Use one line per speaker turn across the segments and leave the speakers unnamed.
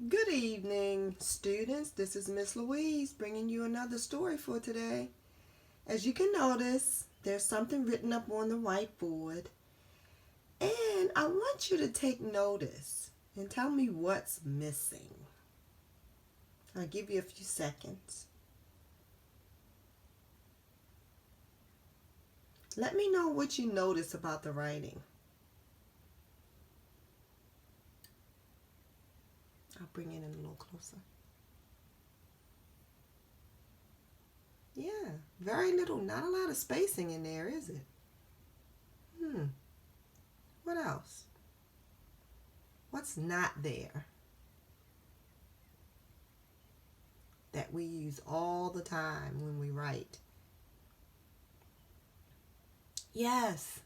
Good evening, students. This is Miss Louise bringing you another story for today. As you can notice, there's something written up on the whiteboard, and I want you to take notice and tell me what's missing. I'll give you a few seconds. Let me know what you notice about the writing. I'll bring it in a little closer. Yeah, very little, not a lot of spacing in there, is it? What else? What's not there that we use all the time when we write? Yes,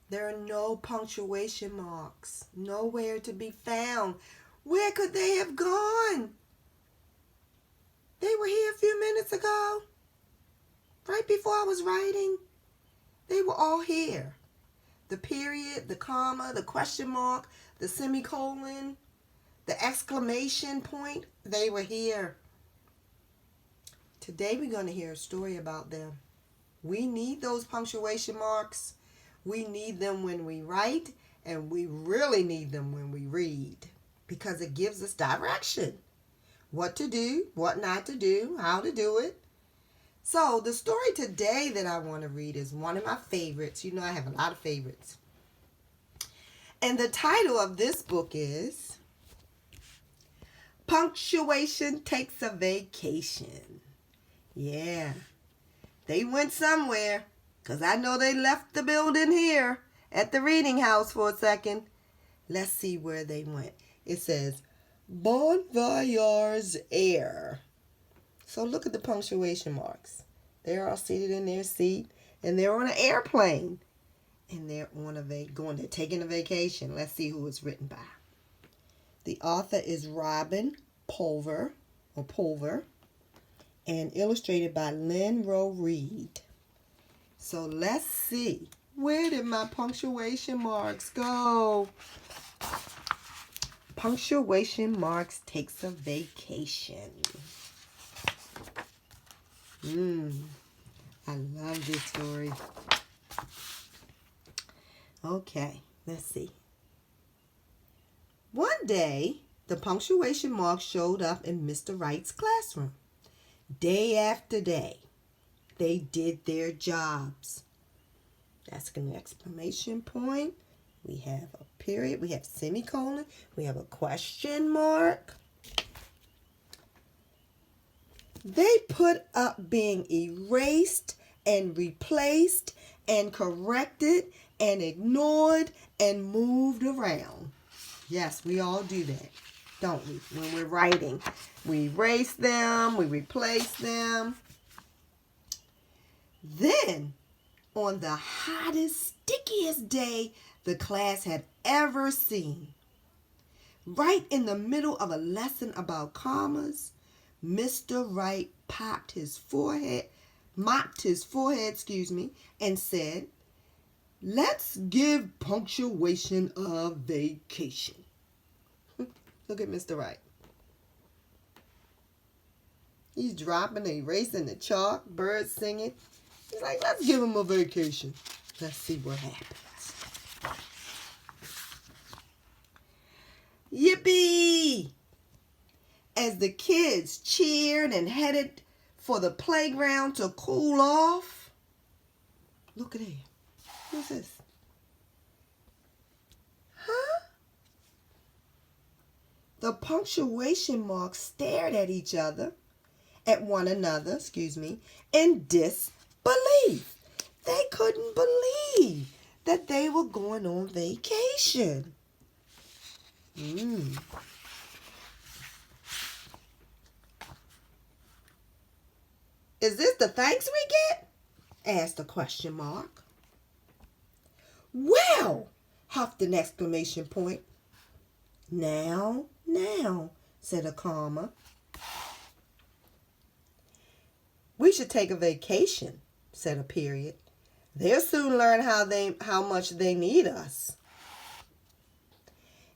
there are no punctuation marks, nowhere to be found. Where could they have gone? They were here a few minutes ago, right before I was writing. They were all here. The period, the comma, the question mark, the semicolon, the exclamation point, they were here. Today we're going to hear a story about them. We need those punctuation marks. We need them when we write, and we really need them when we read, because it gives us direction. What to do, what not to do, how to do it. So the story today that I want to read is one of my favorites. You know I have a lot of favorites. And the title of this book is Punctuation Takes a Vacation. Yeah, they went somewhere, because I know they left the building here at the reading house for a second. Let's see where they went. It says, Bon voyage air. So look at the punctuation marks. They're all seated in their seat, and they're on an airplane. And they're on they're taking a vacation. Let's see who it's written by. The author is Robin Pulver, and illustrated by Lynn Rowe Reed. So let's see. Where did my punctuation marks go? Punctuation marks takes a vacation. I love this story. Okay, let's see. One day, the punctuation marks showed up in Mr. Wright's classroom. Day after day, they did their jobs. That's an exclamation point. We have a period. We have semicolon. We have a question mark. They put up being erased and replaced and corrected and ignored and moved around. Yes, we all do that, don't we? When we're writing, we erase them, we replace them. Then, on the hottest, stickiest day the class had ever seen, right in the middle of a lesson about commas, Mr. Wright mopped his forehead, and said, "Let's give punctuation a vacation." Look at Mr. Wright. He's dropping, erasing the chalk, birds singing. He's like, let's give him a vacation. Let's see what happens. Yippee! As the kids cheered and headed for the playground to cool off. Look at there. Who's this? Huh? The punctuation marks stared at one another, in disbelief. They couldn't believe that they were going on vacation. Is this the thanks we get? Asked a question mark. Well, huffed an exclamation point. Now, said a comma. We should take a vacation, said a period. They'll soon learn how much they need us.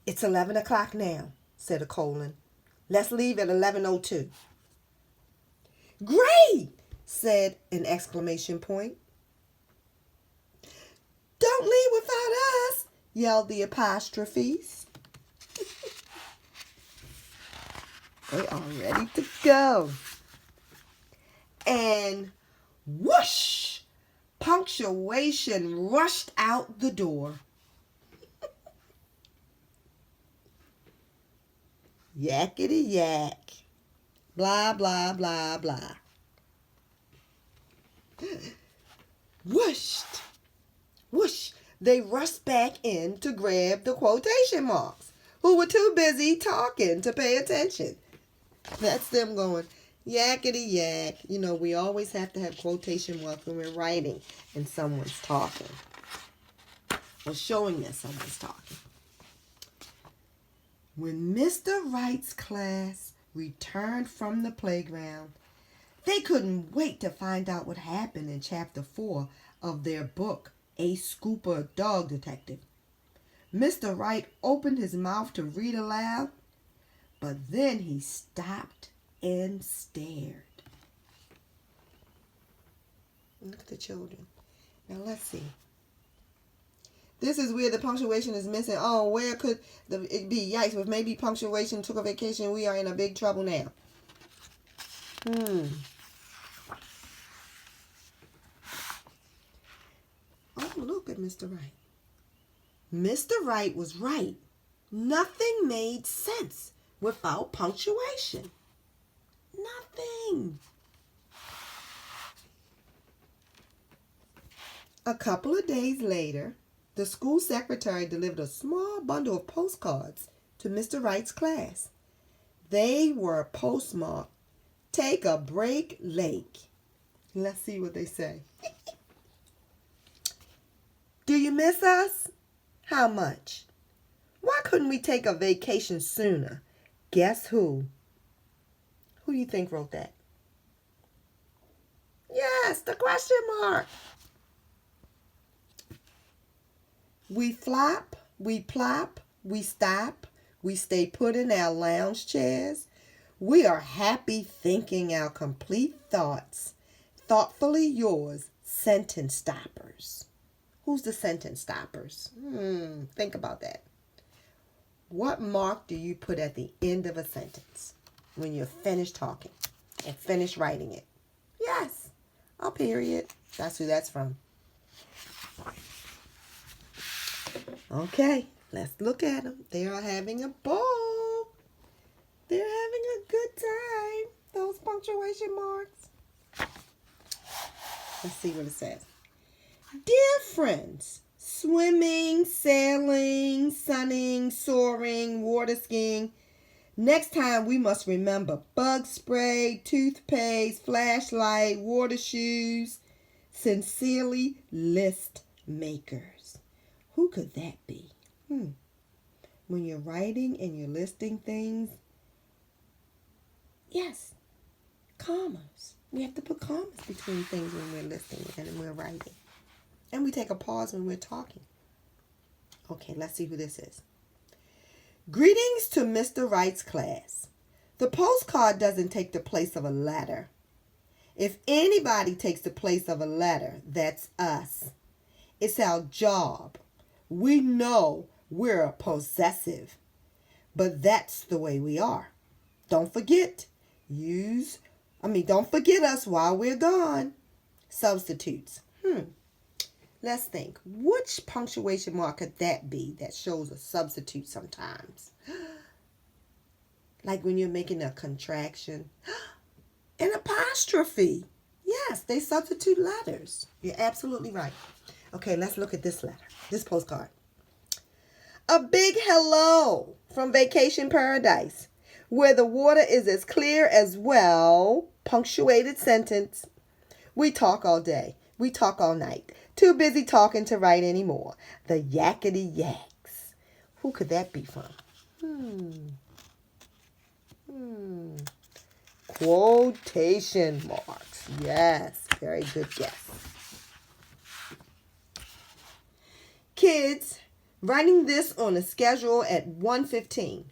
It's 11 o'clock now, said a colon. Let's leave at 11:02. Great, said an exclamation point. Don't leave without us, yelled the apostrophes. They are ready to go. And whoosh, Punctuation rushed out the door. Yakety yak. Blah, blah, blah, blah. Whooshed. Whoosh. They rushed back in to grab the quotation marks, who were too busy talking to pay attention. That's them going, yakety yak. You know, we always have to have quotation marks when we're writing and someone's talking, or showing that someone's talking. When Mr. Wright's class returned from the playground, they couldn't wait to find out what happened in Chapter 4 of their book, A Scooper Dog Detective. Mr. Wright opened his mouth to read aloud, but then he stopped and stared. Look at the children. Now let's see. This is where the punctuation is missing. Oh, where could it be? Yikes, if maybe punctuation took a vacation, we are in a big trouble now. Oh, look at Mr. Wright. Mr. Wright was right. Nothing made sense without punctuation. Nothing. A couple of days later, the school secretary delivered a small bundle of postcards to Mr. Wright's class. They were postmarked, "Take a break, Lake." Let's see what they say. Do you miss us? How much? Why couldn't we take a vacation sooner? Guess who? Who do you think wrote that? Yes, the question mark. We flop, we plop, we stop, we stay put in our lounge chairs. We are happy thinking our complete thoughts. Thoughtfully yours, sentence stoppers. Who's the sentence stoppers? Think about that. What mark do you put at the end of a sentence when you're finished talking and finished writing it? Yes, a period. That's who that's from. Okay, let's look at them. They are having a ball. They're having a good time, those punctuation marks. Let's see what it says. Dear friends, swimming, sailing, sunning, soaring, water skiing. Next time we must remember bug spray, toothpaste, flashlight, water shoes. Sincerely, list makers. Who could that be? When you're writing and you're listing things, yes, commas. We have to put commas between things when we're listing and we're writing. And we take a pause when we're talking. Okay, let's see who this is. Greetings to Mr. Wright's class. The postcard doesn't take the place of a letter. If anybody takes the place of a letter, that's us. It's our job. We know we're possessive, but that's the way we are. Don't forget us while we're gone. Substitutes. Let's think. Which punctuation mark could that be that shows a substitute sometimes? Like when you're making a contraction. An apostrophe. Yes, they substitute letters. You're absolutely right. Okay, let's look at this letter. This postcard. A big hello from Vacation Paradise, where the water is as clear as, well, punctuated sentence. We talk all day. We talk all night. Too busy talking to write anymore. The yakety yaks. Who could that be from? Quotation marks. Yes, very good guess. Kids, writing this on a schedule at 1:15.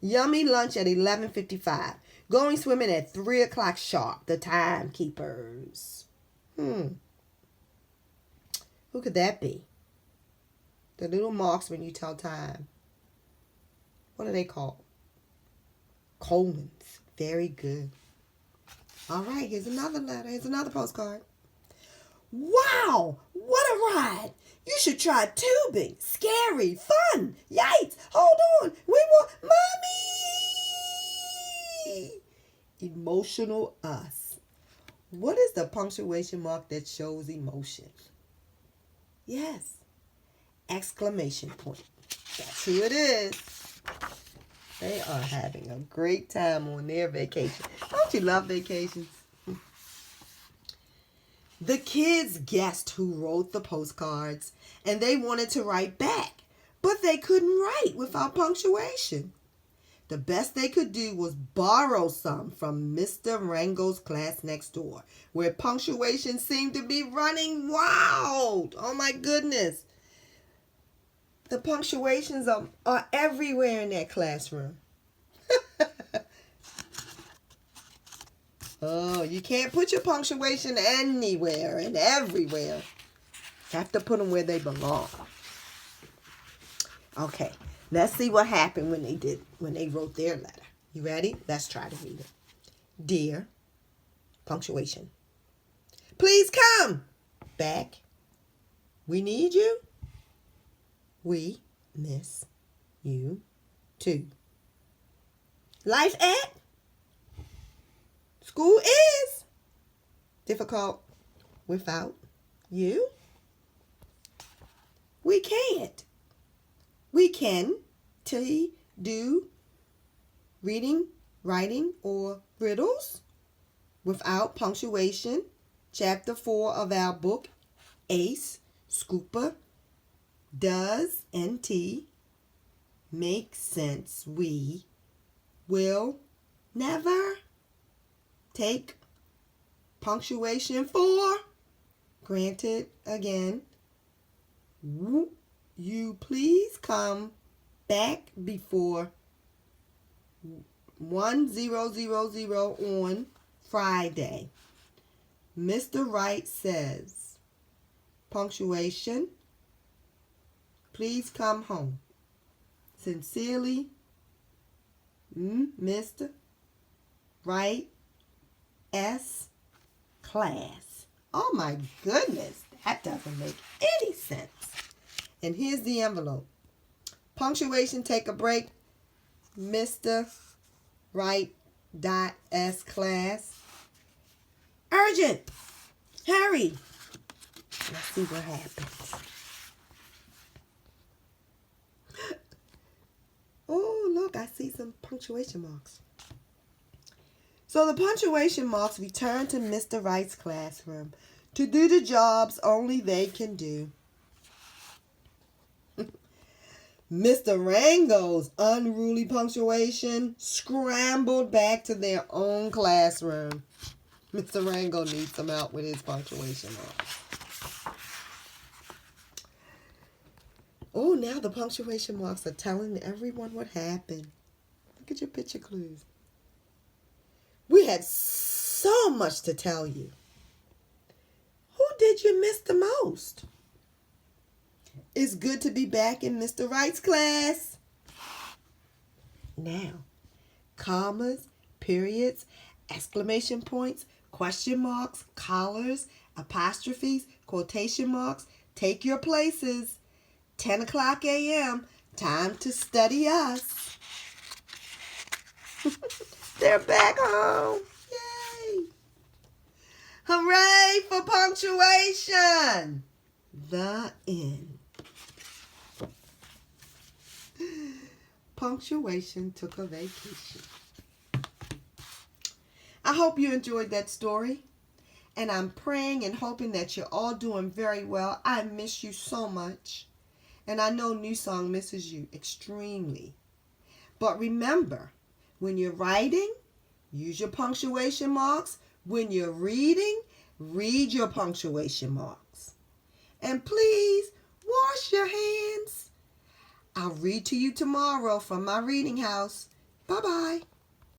Yummy lunch at 11:55. Going swimming at 3 o'clock sharp. The timekeepers. Who could that be? The little marks when you tell time. What are they called? Colons. Very good. All right, here's another letter. Here's another postcard. Wow, what a ride. You should try tubing. Scary, fun. Yikes, hold on. We want mommy. Emotional us. What is the punctuation mark that shows emotion? Yes, exclamation point. That's who it is. They are having a great time on their vacation. Don't you love vacations? The kids guessed who wrote the postcards, and they wanted to write back, but they couldn't write without punctuation. The best they could do was borrow some from Mr. Rango's class next door, where punctuation seemed to be running wild. Oh my goodness. The punctuations are everywhere in that classroom. Oh, you can't put your punctuation anywhere and everywhere. You have to put them where they belong. Okay, let's see what happened when they wrote their letter. You ready? Let's try to read it. Dear, punctuation. Please come back. We need you. We miss you too. Life at school is difficult without you. We can't. We can do reading, writing, or riddles without punctuation. Chapter 4 of our book, Ace, Scooper, Does, NT, make sense. We will never take punctuation for granted again. Won't you please come back before 1000 on Friday? Mr. Wright says, punctuation, please come home. Sincerely, Mr. Wright S. Class. Oh my goodness, that doesn't make any sense. And here's the envelope. Punctuation, take a break. Mr. Wright S. Class. Urgent. Hurry. Let's see what happens. Oh, look, I see some punctuation marks. So the punctuation marks return to Mr. Wright's classroom to do the jobs only they can do. Mr. Rango's unruly punctuation scrambled back to their own classroom. Mr. Rango needs some help with his punctuation marks. Oh, now the punctuation marks are telling everyone what happened. Look at your picture clues. We had so much to tell you. Who did you miss the most? It's good to be back in Mr. Wright's class. Now, commas, periods, exclamation points, question marks, collars, apostrophes, quotation marks, take your places. 10 o'clock a.m., time to study us. They're back home. Yay. Hooray for punctuation. The end. Punctuation took a vacation. I hope you enjoyed that story. And I'm praying and hoping that you're all doing very well. I miss you so much. And I know New Song misses you extremely. But remember, when you're writing, use your punctuation marks. When you're reading, read your punctuation marks. And please, wash your hands. I'll read to you tomorrow from my reading house. Bye-bye.